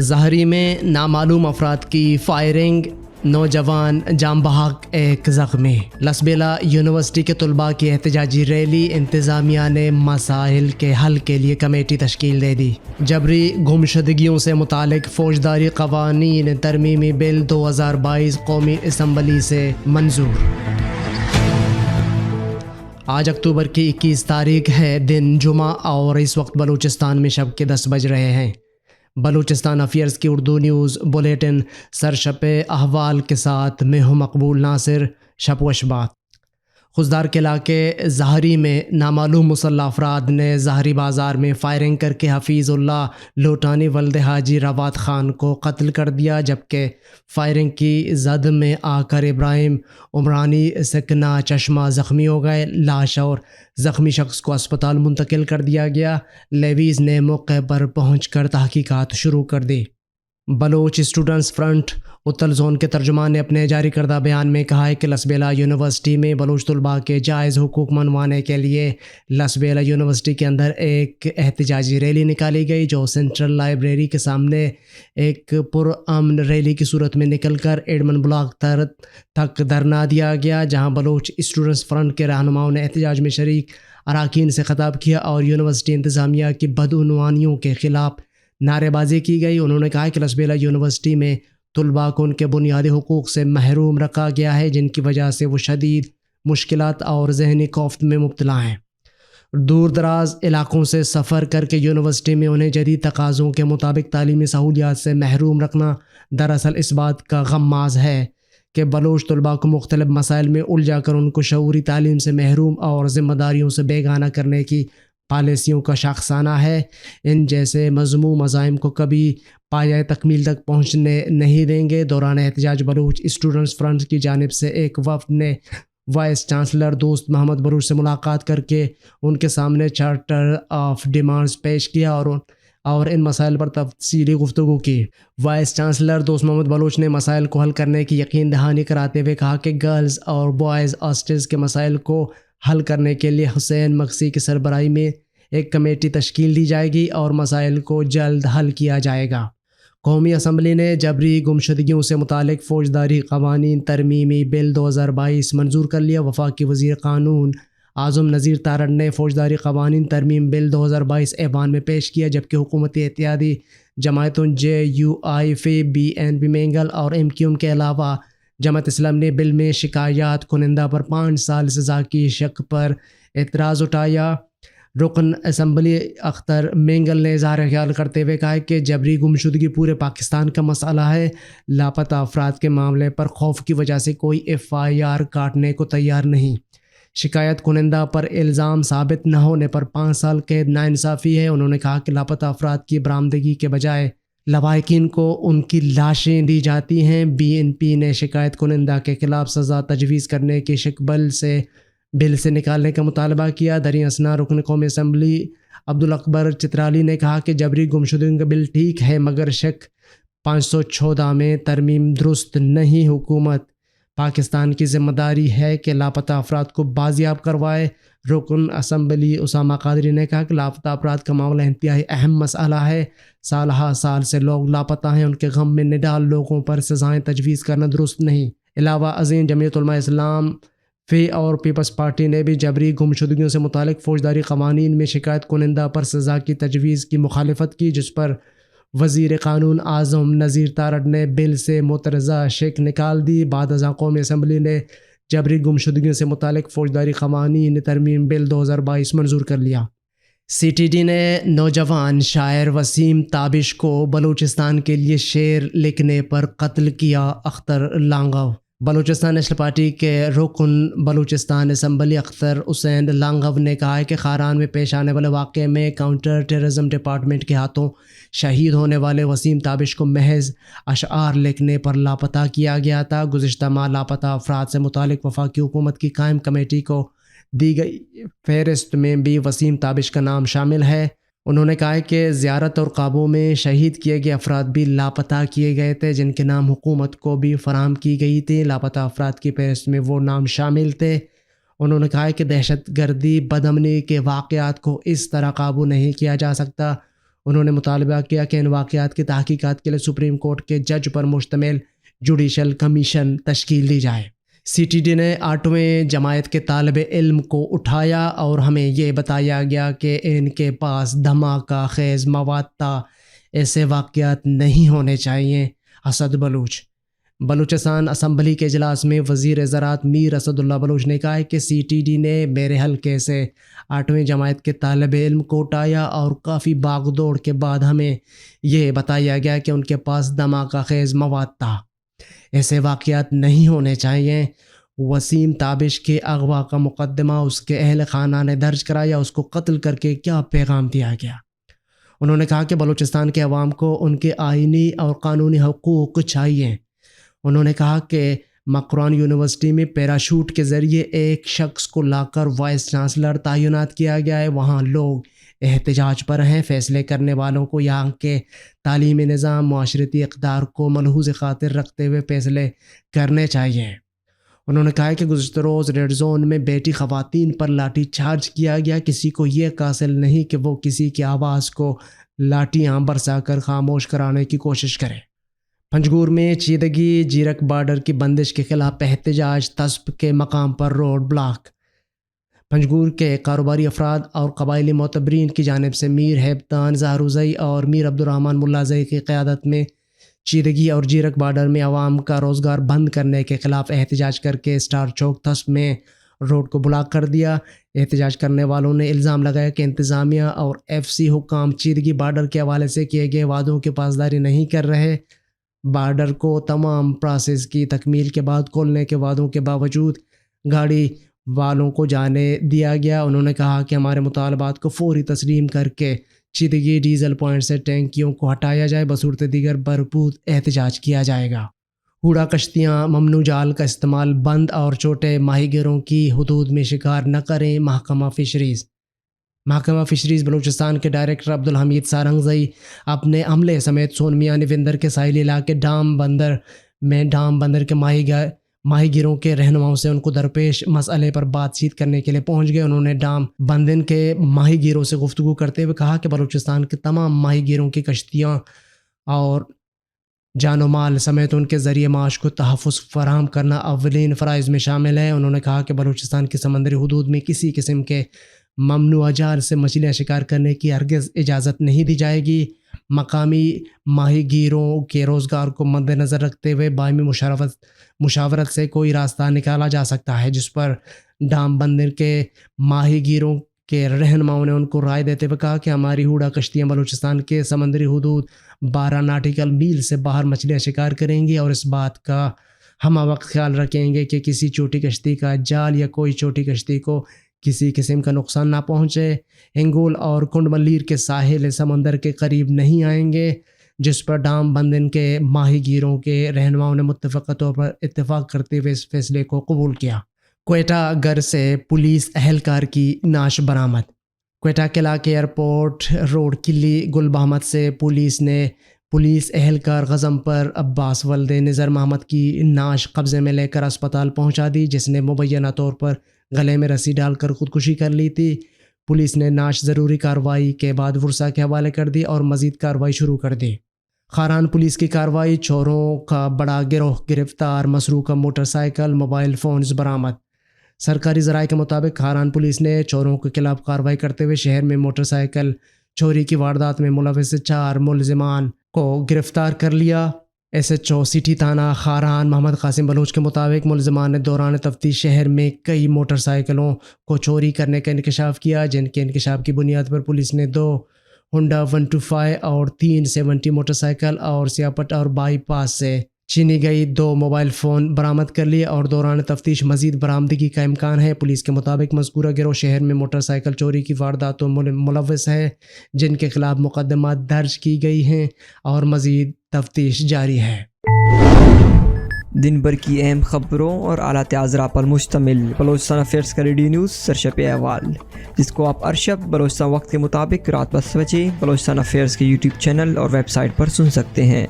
ظاہری میں نامعلوم افراد کی فائرنگ، نوجوان جام بحق ایک زخمی۔ لسبیلا یونیورسٹی کے طلباء کی احتجاجی ریلی، انتظامیہ نے مسائل کے حل کے لیے کمیٹی تشکیل دے دی۔ جبری گمشدگیوں سے متعلق فوجداری قوانین ترمیمی بل 2022 قومی اسمبلی سے منظور۔ آج اکتوبر کی 21 تاریخ ہے، دن جمعہ، اور اس وقت بلوچستان میں شب کے 10 بج رہے ہیں۔ بلوچستان افیئرز کی اردو نیوز بلیٹن سرشپ احوال کے ساتھ میں ہوں مقبول ناصر۔ شب و شبات۔ خضدار کے علاقے ظاہری میں نامعلوم مسلح افراد نے ظاہری بازار میں فائرنگ کر کے حفیظ اللہ لوٹانی ولد حاجی روات خان کو قتل کر دیا، جبکہ فائرنگ کی زد میں آ کر ابراہیم عمرانی سکنہ چشمہ زخمی ہو گئے۔ لاش اور زخمی شخص کو اسپتال منتقل کر دیا گیا۔ لیویز نے موقع پر پہنچ کر تحقیقات شروع کر دی۔ بلوچ اسٹوڈنٹس فرنٹ اتل زون کے ترجمان نے اپنے جاری کردہ بیان میں کہا ہے کہ لسبیلا یونیورسٹی میں بلوچ طلباء کے جائز حقوق منوانے کے لیے لسبیلا یونیورسٹی کے اندر ایک احتجاجی ریلی نکالی گئی، جو سینٹرل لائبریری کے سامنے ایک پرامن ریلی کی صورت میں نکل کر ایڈمن بلاک تک دھرنا دیا گیا، جہاں بلوچ اسٹوڈنٹس فرنٹ کے رہنماؤں نے احتجاج میں شریک اراکین سے خطاب کیا اور یونیورسٹی انتظامیہ کی بدعنوانیوں کے خلاف نعرے بازی کی گئی۔ انہوں نے کہا کہ لسبیلا یونیورسٹی میں طلباء کو ان کے بنیادی حقوق سے محروم رکھا گیا ہے، جن کی وجہ سے وہ شدید مشکلات اور ذہنی خوف میں مبتلا ہیں۔ دور دراز علاقوں سے سفر کر کے یونیورسٹی میں انہیں جدید تقاضوں کے مطابق تعلیمی سہولیات سے محروم رکھنا دراصل اس بات کا غماز ہے کہ بلوچ طلباء کو مختلف مسائل میں الجھا کر ان کو شعوری تعلیم سے محروم اور ذمہ داریوں سے بیگانہ کرنے کی پالیسیوں کا شاخسانہ ہے۔ ان جیسے مذموم عزائم کو کبھی پایۂ تکمیل تک پہنچنے نہیں دیں گے۔ دوران احتجاج بلوچ اسٹوڈنٹس فرنٹ کی جانب سے ایک وفد نے وائس چانسلر دوست محمد بلوچ سے ملاقات کر کے ان کے سامنے چارٹر آف ڈیمانڈز پیش کیا اور ان مسائل پر تفصیلی گفتگو کی۔ وائس چانسلر دوست محمد بلوچ نے مسائل کو حل کرنے کی یقین دہانی کراتے ہوئے کہا کہ گرلز اور بوائز ہاسٹلز کے مسائل کو حل کرنے کے لیے حسین مکسی کی سربراہی میں ایک کمیٹی تشکیل دی جائے گی اور مسائل کو جلد حل کیا جائے گا۔ قومی اسمبلی نے جبری گمشدگیوں سے متعلق فوجداری قوانین ترمیمی بل 2022 منظور کر لیا۔ وفاقی وزیر قانون اعظم نذیر تارڑ نے فوجداری قوانین ترمیم بل 2022 ایوان میں پیش کیا، جبکہ حکومتی اتحادی جماعتوں JUIF، BNP مینگل اور MQM کے علاوہ جماعت اسلام نے بل میں شکایات کنندہ پر 5 سال سزا کی شق پر اعتراض اٹھایا۔ رکن اسمبلی اختر مینگل نے اظہار خیال کرتے ہوئے کہا کہ جبری گمشدگی پورے پاکستان کا مسئلہ ہے۔ لاپتہ افراد کے معاملے پر خوف کی وجہ سے کوئی FIR کاٹنے کو تیار نہیں۔ شکایت کنندہ پر الزام ثابت نہ ہونے پر 5 سال قید ناانصافی ہے۔ انہوں نے کہا کہ لاپتہ افراد کی برآمدگی کے بجائے لواحقین کو ان کی لاشیں دی جاتی ہیں۔ BNP نے شکایت کنندہ کے خلاف سزا تجویز کرنے کی شق بل سے نکالنے کا مطالبہ کیا۔ دریں اثنا رکن قومی اسمبلی عبدالاکبر چترالی نے کہا کہ جبری گمشدگیوں کا بل ٹھیک ہے، مگر شق 514 میں ترمیم درست نہیں۔ حکومت پاکستان کی ذمہ داری ہے کہ لاپتہ افراد کو بازیاب کروائے۔ رکن اسمبلی اسامہ قادری نے کہا کہ لاپتہ افراد کا معاملہ انتہائی اہم مسئلہ ہے۔ سالہ سال سے لوگ لاپتہ ہیں، ان کے غم میں نڈال لوگوں پر سزائیں تجویز کرنا درست نہیں۔ علاوہ ازیں جمعیت علماء اسلام فی اور پیپلز پارٹی نے بھی جبری گمشدگیوں سے متعلق فوجداری قوانین میں شکایت کنندہ پر سزا کی تجویز کی مخالفت کی، جس پر وزیر قانون اعظم نذیر تارڑ نے بل سے مترجہ شق نکال دی۔ بعد ازاں قومی اسمبلی نے جبری گمشدگیوں سے متعلق فوجداری قوانین ترمیم بل 2022 منظور کر لیا۔ CTD نے نوجوان شاعر وسیم تابش کو بلوچستان کے لیے شعر لکھنے پر قتل کیا۔ اختر لانگو بلوچستان نیشنل پارٹی کے رکن بلوچستان اسمبلی اختر حسین لانگو نے کہا ہے کہ خاران میں پیش آنے والے واقعے میں کاؤنٹر ٹیررزم ڈپارٹمنٹ کے ہاتھوں شہید ہونے والے وسیم تابش کو محض اشعار لکھنے پر لاپتہ کیا گیا تھا۔ گزشتہ ماہ لاپتہ افراد سے متعلق وفاقی حکومت کی قائم کمیٹی کو دی گئی فہرست میں بھی وسیم تابش کا نام شامل ہے۔ انہوں نے کہا کہ زیارت اور قابو میں شہید کیے گئے افراد بھی لاپتہ کیے گئے تھے، جن کے نام حکومت کو بھی فراہم کی گئی تھی۔ لاپتہ افراد کی فہرست میں وہ نام شامل تھے۔ انہوں نے کہا کہ دہشت گردی بدامنی کے واقعات کو اس طرح قابو نہیں کیا جا سکتا۔ انہوں نے مطالبہ کیا کہ ان واقعات کی تحقیقات کے لیے سپریم کورٹ کے جج پر مشتمل جوڈیشل کمیشن تشکیل دی جائے۔ CTD نے 8ویں جماعت کے طالب علم کو اٹھایا اور ہمیں یہ بتایا گیا کہ ان کے پاس دھماکہ خیز مواد تھا، ایسے واقعات نہیں ہونے چاہیے۔ اسد بلوچ۔ بلوچستان اسمبلی کے اجلاس میں وزیر زراعت میر اسد اللہ بلوچ نے کہا ہے کہ CTD نے میرے حلقے سے 8ویں جماعت کے طالب علم کو اٹھایا اور کافی باغ دوڑ کے بعد ہمیں یہ بتایا گیا کہ ان کے پاس دھماکہ خیز مواد تھا، ایسے واقعات نہیں ہونے چاہیے۔ وسیم تابش کے اغوا کا مقدمہ اس کے اہل خانہ نے درج کرایا، اس کو قتل کر کے کیا پیغام دیا گیا؟ انہوں نے کہا کہ بلوچستان کے عوام کو ان کے آئینی اور قانونی حقوق چاہیے۔ انہوں نے کہا کہ مقران یونیورسٹی میں پیراشوٹ کے ذریعے ایک شخص کو لا کر وائس چانسلر تعینات کیا گیا ہے، وہاں لوگ احتجاج پر ہیں۔ فیصلے کرنے والوں کو یہاں کے تعلیمی نظام، معاشرتی اقدار کو ملحوظ خاطر رکھتے ہوئے فیصلے کرنے چاہیے۔ انہوں نے کہا کہ گزشتہ روز ریڈ زون میں بیٹی خواتین پر لاٹھی چارج کیا گیا، کسی کو یہ قاصل نہیں کہ وہ کسی کی آواز کو لاٹھیاں برسا کر خاموش کرانے کی کوشش کرے۔ پنجگور میں چیدگی جیرک بارڈر کی بندش کے خلاف احتجاج، تسب کے مقام پر روڈ بلاک۔ پنجگور کے کاروباری افراد اور قبائلی معتبرین کی جانب سے میر ہیبتان زہروزئی اور میر عبدالرحمن ملازئی کی قیادت میں چیدگی اور جیرک بارڈر میں عوام کا روزگار بند کرنے کے خلاف احتجاج کر کے اسٹار چوک تسب میں روڈ کو بلاک کر دیا۔ احتجاج کرنے والوں نے الزام لگایا کہ انتظامیہ اور FC حکام چیدگی بارڈر کے حوالے سے کیے گئے وعدوں کی پاسداری نہیں کر رہے۔ بارڈر کو تمام پروسیس کی تکمیل کے بعد کھولنے کے وعدوں کے باوجود گاڑی والوں کو جانے دیا گیا۔ انہوں نے کہا کہ ہمارے مطالبات کو فوری تسلیم کر کے چیدگی ڈیزل پوائنٹ سے ٹینکیوں کو ہٹایا جائے، بصورت دیگر بھرپور احتجاج کیا جائے گا۔ ہوڑا کشتیاں، ممنوع جال کا استعمال بند اور چھوٹے ماہی گیروں کی حدود میں شکار نہ کریں۔ محکمہ فشریز بلوچستان کے ڈائریکٹر عبدالحمید سارنگزئی اپنے عملے سمیت سون میاں نوندر کے ساحلی علاقے ڈام بندر کے ماہی گیروں کے رہنماؤں سے ان کو درپیش مسئلے پر بات چیت کرنے کے لیے پہنچ گئے۔ انہوں نے ڈام بندن کے ماہی گیروں سے گفتگو کرتے ہوئے کہا کہ بلوچستان کے تمام ماہی گیروں کی کشتیاں اور جان و مال سمیت ان کے ذریعے معاش کو تحفظ فراہم کرنا اولین فرائض میں شامل ہے۔ انہوں نے کہا کہ بلوچستان کی سمندری حدود میں کسی قسم کے ممنوع جال سے مچھلیاں شکار کرنے کی ہرگز اجازت نہیں دی جائے گی۔ مقامی ماہی گیروں کے روزگار کو مد نظر رکھتے ہوئے باہمی مشاورت سے کوئی راستہ نکالا جا سکتا ہے، جس پر ڈام بندر کے ماہی گیروں کے رہنماؤں نے ان کو رائے دیتے ہوئے کہا کہ ہماری ہوڑا کشتیاں بلوچستان کے سمندری حدود 12 ناٹیکل میل سے باہر مچھلیاں شکار کریں گی اور اس بات کا ہم وقت خیال رکھیں گے کہ کسی چھوٹی کشتی کا جال یا کوئی چھوٹی کشتی کو کسی قسم کا نقصان نہ پہنچے۔ ہنگول اور کنڈ ملیر کے ساحل سمندر کے قریب نہیں آئیں گے، جس پر ڈام بندن کے ماہی گیروں کے رہنماؤں نے متفقہ طور پر اتفاق کرتے ہوئے اس فیصلے کو قبول کیا۔ کوئٹہ گھر سے پولیس اہلکار کی نعش برآمد۔ کوئٹہ قلعہ کے ایئرپورٹ روڈ کلی گل بہمت سے پولیس اہلکار غزم پر عباس ولد نظر محمد کی نعش قبضے میں لے کر اسپتال پہنچا دی، جس نے مبینہ طور پر گلے میں رسی ڈال کر خودکشی کر لی تھی۔ پولیس نے نعش ضروری کارروائی کے بعد ورثاء کے حوالے کر دی اور مزید کارروائی شروع کر دی۔ خاران پولیس کی کارروائی، چوروں کا بڑا گروہ گرفتار، مسروقہ موٹر سائیکل، موبائل فونز برآمد۔ سرکاری ذرائع کے مطابق خاران پولیس نے چوروں کے خلاف کارروائی کرتے ہوئے شہر میں موٹر سائیکل چوری کی واردات میں ملوث 4 ملزمان کو گرفتار کر لیا۔ SHO سٹی تھانہ خاران محمد قاسم بلوچ کے مطابق ملزمان نے دوران تفتیش شہر میں کئی موٹر سائیکلوں کو چوری کرنے کا انکشاف کیا، جن کے انکشاف کی بنیاد پر پولیس نے 2 ہونڈا 125 اور 3 70 موٹر سائیکل اور سیاپٹ اور بائی پاس سے چھینی گئی 2 موبائل فون برآمد کر لیے اور دوران تفتیش مزید برآمدگی کا امکان ہے۔ پولیس کے مطابق مذکورہ گروہ شہر میں موٹر سائیکل چوری کی وارداتوں ملوث ہے، جن کے خلاف مقدمات درج کی گئی ہیں اور مزید تفتیش جاری ہے۔ دن بھر کی اہم خبروں اور اعلیٰ اجراء پر مشتمل بلوچستان افیئرز کا ریڈیو نیوز سرشپ احوال، جس کو آپ ہر شب بلوچستان وقت کے مطابق رات 10 بجے بلوچستان افیئرز کے YouTube چینل اور ویب سائٹ پر سن سکتے ہیں۔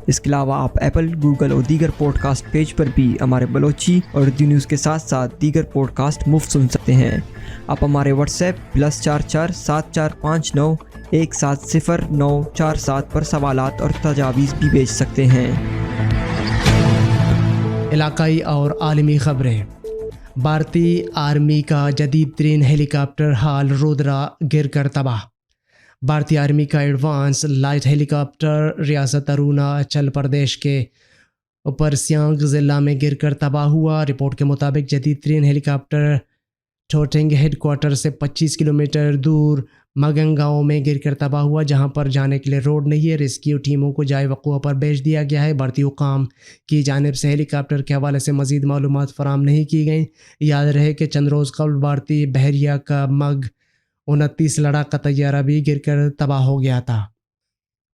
اس کے علاوہ آپ ایپل، گوگل اور دیگر پوڈ کاسٹ پیج پر بھی ہمارے بلوچی اور اردو نیوز کے ساتھ ساتھ دیگر پوڈ کاسٹ مفت سن سکتے ہیں۔ آپ ہمارے واٹس ایپ +44 7459 170947 پر سوالات اور تجاویز بھی بھیج سکتے ہیں۔ علاقائی اور عالمی خبریں۔ بھارتی آرمی کا جدید ترین ہیلی کاپٹر حال رودرا گر کر تباہ۔ بھارتی آرمی کا ایڈوانس لائٹ ہیلی کاپٹر ریاست اروناچل پردیش کے اوپر سیانگ ضلع میں گر کر تباہ ہوا۔ رپورٹ کے مطابق جدید ترین ہیلی کاپٹر ٹوٹنگ ہیڈ کوارٹر سے 25 کلومیٹر دور مگنگ گاؤں میں گر کر تباہ ہوا، جہاں پر جانے کے لیے روڈ نہیں ہے۔ ریسکیو ٹیموں کو جائے وقوع پر بھیج دیا گیا ہے۔ بھارتی حکام کی جانب سے ہیلی کاپٹر کے حوالے سے مزید معلومات فراہم نہیں کی گئیں۔ یاد رہے کہ چند روز قبل بھارتی بحریہ کا MiG 29 لڑاکا طیارہ بھی گر کر تباہ ہو گیا تھا۔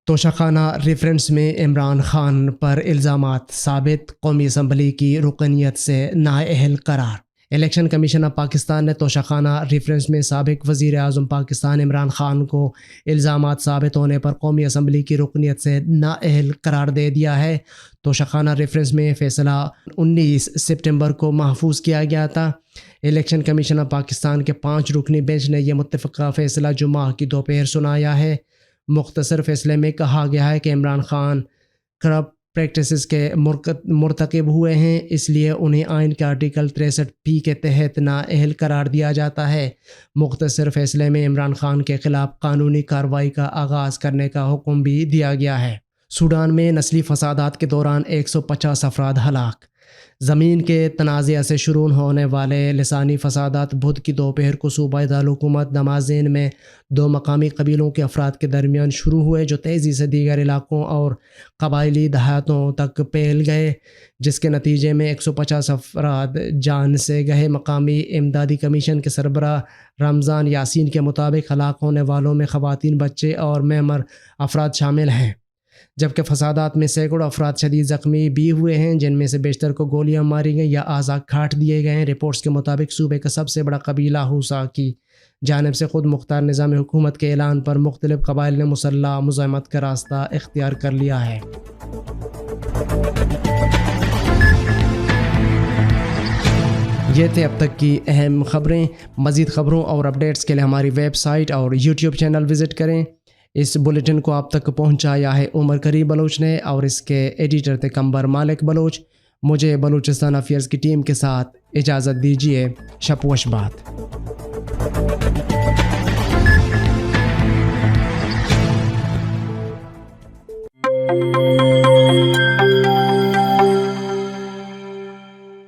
توشخانہ ریفرنس میں عمران خان پر الزامات ثابت، قومی اسمبلی کی رکنیت سے نااہل قرار۔ الیکشن کمیشن آف پاکستان نے توشخانہ ریفرنس میں سابق وزیر اعظم پاکستان عمران خان کو الزامات ثابت ہونے پر قومی اسمبلی کی رکنیت سے نااہل قرار دے دیا ہے۔ توشخانہ ریفرنس میں فیصلہ 19 سپتمبر کو محفوظ کیا گیا تھا۔ الیکشن کمیشن آف پاکستان کے 5 رکنی بینچ نے یہ متفقہ فیصلہ جمعہ کی دوپہر سنایا ہے۔ مختصر فیصلے میں کہا گیا ہے کہ عمران خان کرپٹ پریکٹسز کے مرتکب ہوئے ہیں، اس لیے انہیں آئین کے آرٹیکل 63(p) کے تحت نااہل قرار دیا جاتا ہے۔ مختصر فیصلے میں عمران خان کے خلاف قانونی کارروائی کا آغاز کرنے کا حکم بھی دیا گیا ہے۔ سوڈان میں نسلی فسادات کے دوران 150 افراد ہلاک۔ زمین کے تنازع سے شروع ہونے والے لسانی فسادات بدھ کی دوپہر کو صوبائی دارالحکومت دمازین میں 2 مقامی قبیلوں کے افراد کے درمیان شروع ہوئے، جو تیزی سے دیگر علاقوں اور قبائلی دہاتوں تک پھیل گئے، جس کے نتیجے میں 150 افراد جان سے گئے۔ مقامی امدادی کمیشن کے سربراہ رمضان یاسین کے مطابق ہلاک ہونے والوں میں خواتین، بچے اور معمر افراد شامل ہیں، جبکہ فسادات میں سینکڑوں افراد شدید زخمی بھی ہوئے ہیں، جن میں سے بیشتر کو گولیاں ماری گئیں یا اعضاء کاٹ دیے گئے ہیں۔ رپورٹس کے مطابق صوبے کا سب سے بڑا قبیلہ ہوسا کی جانب سے خود مختار نظام حکومت کے اعلان پر مختلف قبائل نے مسلح مزاحمت کا راستہ اختیار کر لیا ہے۔ یہ تھے اب تک کی اہم خبریں۔ مزید خبروں اور اپڈیٹس کے لیے ہماری ویب سائٹ اور یوٹیوب چینل وزٹ کریں۔ اس بلیٹن کو آپ تک پہنچایا ہے عمر کریم بلوچ نے، اور اس کے ایڈیٹر تھے قمبر مالک بلوچ۔ مجھے بلوچستان افیئرز کی ٹیم کے ساتھ اجازت دیجیے۔ شب و شبات۔